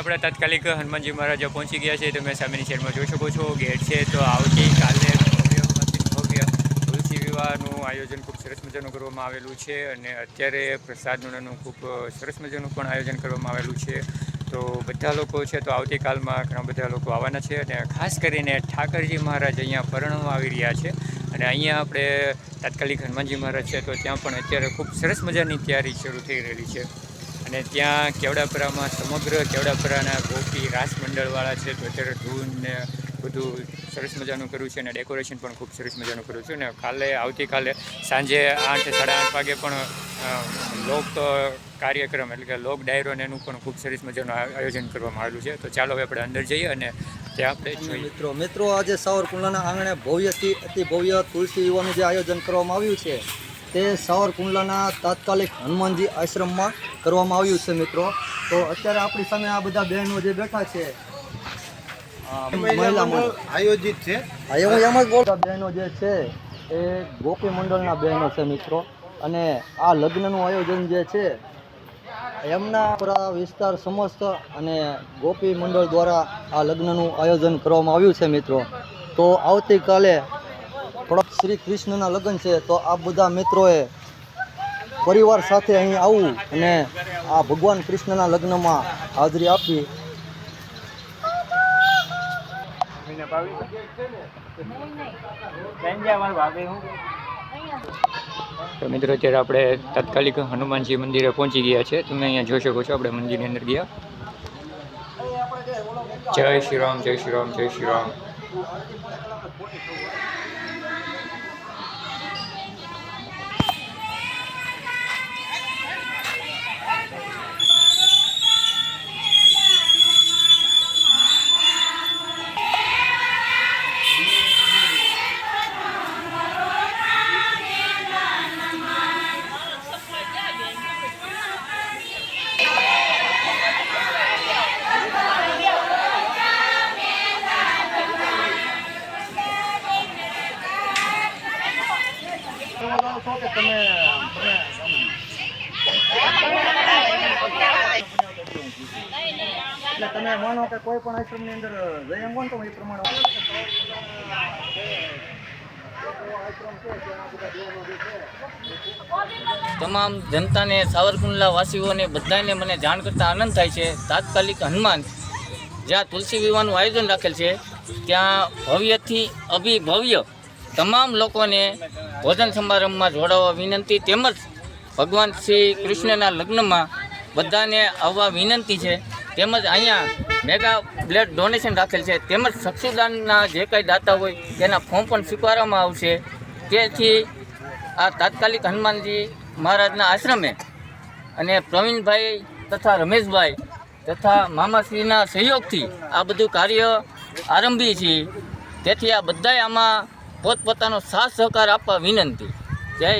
આપણે તાત્કાલિક હનુમાનજી મહારાજ પહોંચી ગયા છે. તમે સામેની સાઈડમાં જોઈ શકો છો ગેટ છે. તો આવતીકાલે ભવ્ય તુલસી વિવાહનું આયોજન ખૂબ સરસ મજાનું કરવામાં આવેલું છે અને અત્યારે પ્રસાદનું ખૂબ સરસ મજાનું પણ આયોજન કરવામાં આવેલું છે. તો બધા લોકો છે તો આવતીકાલમાં ઘણા બધા લોકો આવવાના છે અને ખાસ કરીને ઠાકરજી મહારાજ અહીંયા પરણવા આવી રહ્યા છે અને અહીંયા આપણે તાત્કાલિક હનુમાનજી મહારાજ છે તો ત્યાં પણ અત્યારે ખૂબ સરસ મજાની તૈયારી શરૂ થઈ રહેલી છે. અને ત્યાં કેવડાપરામાં સમગ્ર કેવડાપરાના ગોપી રાસ મંડળવાળા છે તો અત્યારે ધૂન ને બધું સરસ મજાનું કર્યું છે અને ડેકોરેશન પણ ખૂબ સરસ મજાનું કર્યું છે. અને આવતીકાલે સાંજે 8 સાડા 8 વાગે પણ લોક કાર્યક્રમ એટલે કે લોક ડાયરો ને એનું પણ ખૂબ સરસ મજાનું આયોજન કરવામાં આવેલું છે. તો ચાલો હવે આપણે અંદર જઈએ અને ત્યાં આપણે જોઈએ. મિત્રો આજે સાવરકુંડલાના આંગણે ભવ્યથી અતિ ભવ્ય તુલસી વિવાહનું જે આયોજન કરવામાં આવ્યું છે તે સાવરકુંડલાના તાત્કાલિક હનુમાનજી આશ્રમમાં કરવામાં આવ્યું છે. મિત્રો તો અત્યારે આપણી સામે આ બધા બહેનો જે બેઠા છે આયોજિત છે. બહેનો જે છે એ ગોપી મંડળના બહેનો છે મિત્રો. અને આ લગ્નનું આયોજન જે છે એમના વિસ્તાર સમસ્ત અને ગોપી મંડળ દ્વારા આ લગ્નનું આયોજન કરવામાં આવ્યું છે મિત્રો. તો આવતીકાલે થોડાક શ્રી કૃષ્ણના લગ્ન છે તો આ બધા મિત્રોએ પરિવાર સાથે અહીં આવવું અને આ ભગવાન કૃષ્ણના લગ્નમાં હાજરી આપવી. તો મિત્રો અત્યારે આપણે તાત્કાલિક હનુમાનજી મંદિરે પહોંચી ગયા છે. તમે અહીંયા જોઈ શકો છો આપણે મંદિરની અંદર ગયા. જય શ્રી રામ, જય શ્રી રામ, જય શ્રી રામ. તમે માનો કે કોઈ પણ આશ્રમની અંદર જઈ એમ તો એ પ્રમાણે તમામ જનતાને સાવરકુંડલા વાસીઓને બધાને મને જાણ કરતા આનંદ થાય છે. તાત્કાલિક હનુમાન જ્યાં તુલસી વિવાહનું આયોજન રાખેલ છે ત્યાં ભવ્યથી અભિભવ્ય તમામ લોકોને ભોજન સમારંભમાં જોડાવા વિનંતી તેમજ ભગવાન શ્રી કૃષ્ણના લગ્નમાં બધાને આવવા વિનંતી છે. તેમજ અહીંયા મેગા બ્લડ ડોનેશન રાખેલ છે તેમજ ચક્ષુદાનના જે કંઈ દાતા હોય તેના ફોર્મ પણ સ્વીકારવામાં આવશે. તેથી આ તાત્કાલિક હનુમાનજી મહારાજના આશ્રમે અને પ્રવીણભાઈ તથા રમેશભાઈ તથા મામાશ્રીના સહયોગથી આ બધું કાર્ય આરંભી છે. તેથી આ બધાએ આમાં પોતપોતાનો સાથ સહકાર આપવા વિનંતી. જય.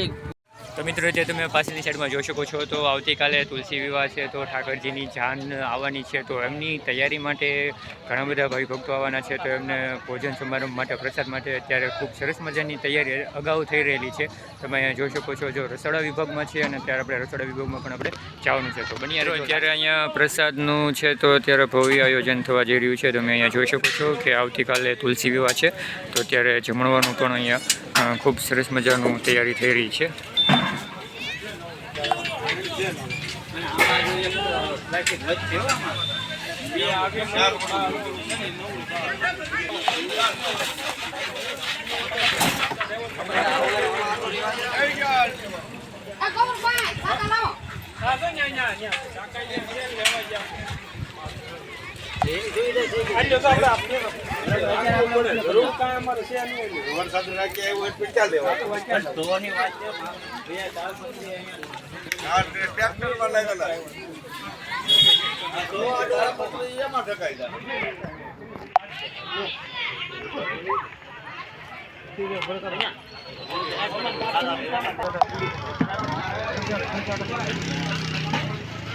તો મિત્રો જે તમે પાછળની સાઈડમાં જોઈ શકો છો તો આવતીકાલે તુલસી વિવાહ છે તો ઠાકરજીની જાન આવવાની છે તો એમની તૈયારી માટે ઘણા બધા ભાઈ ભક્તો આવવાના છે તો એમને ભોજન સમારંભ માટે પ્રસાદ માટે અત્યારે ખૂબ સરસ મજાની તૈયારી અગાઉ થઈ રહેલી છે. તમે અહીંયા જોઈ શકો છો જો રસોડા વિભાગમાં છે અને અત્યારે આપણે રસોડા વિભાગમાં પણ આપણે જવાનું છે. તો બની અત્યારે અહીંયા પ્રસાદનું છે તો અત્યારે ભવ્ય આયોજન થવા જઈ રહ્યું છે. તમે અહીંયા જોઈ શકો છો કે આવતીકાલે તુલસી વિવાહ છે તો અત્યારે જમણવાનું પણ અહીંયા ખૂબ સરસ મજાનું તૈયારી થઈ રહી છે.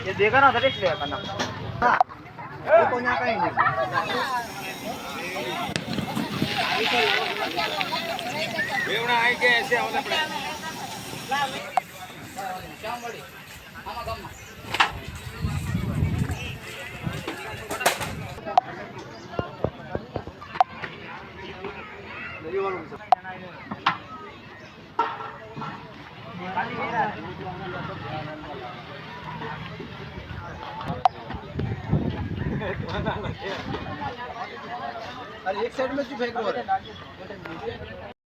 ये देखा ना दरेक ले करना हां वो तो न्या कहीं नहीं बेवड़ा आई के ऐसे आवता पड़े शाम बड़ी मामा गाम अरे एक साइड में क्यों फेंक रहे हो?